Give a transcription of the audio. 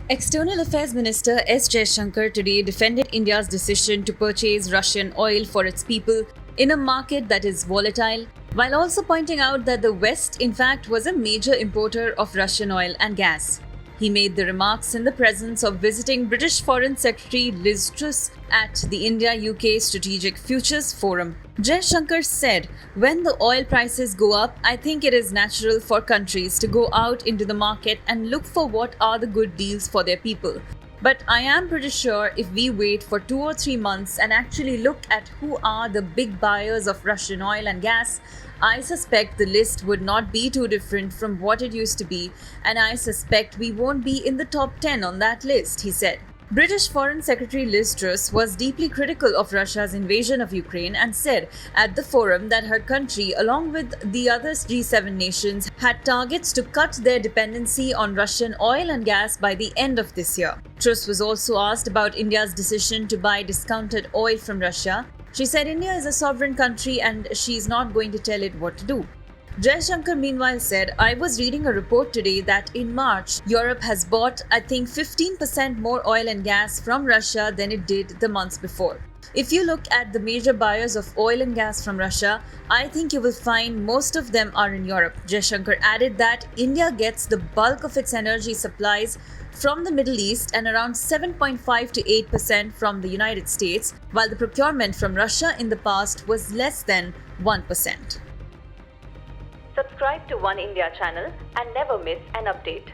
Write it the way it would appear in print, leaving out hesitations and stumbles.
External Affairs Minister S. Jaishankar today defended India's decision to purchase Russian oil for its people in a market that is volatile, while also pointing out that the West, in fact, was a major importer of Russian oil and gas. He made the remarks in the presence of visiting British Foreign Secretary Liz Truss at the India-UK Strategic Futures Forum. Jaishankar said, "When the oil prices go up, I think it is natural for countries to go out into the market and look for what are the good deals for their people. But I am pretty sure if we wait for 2 or 3 months and actually look at who are the big buyers of Russian oil and gas, I suspect the list would not be too different from what it used to be, and I suspect we won't be in the top 10 on that list," he said. British Foreign Secretary Liz Truss was deeply critical of Russia's invasion of Ukraine and said at the forum that her country, along with the other G7 nations, had targets to cut their dependency on Russian oil and gas by the end of this year. Truss was also asked about India's decision to buy discounted oil from Russia. She said India is a sovereign country and she's not going to tell it what to do. Jaishankar meanwhile said, "I was reading a report today that in March, Europe has bought, I think, 15% more oil and gas from Russia than it did the months before. If you look at the major buyers of oil and gas from Russia, I think you will find most of them are in Europe." Jaishankar added that India gets the bulk of its energy supplies from the Middle East and around 7.5 to 8% from the United States, while the procurement from Russia in the past was less than 1%. Subscribe to One India channel and never miss an update.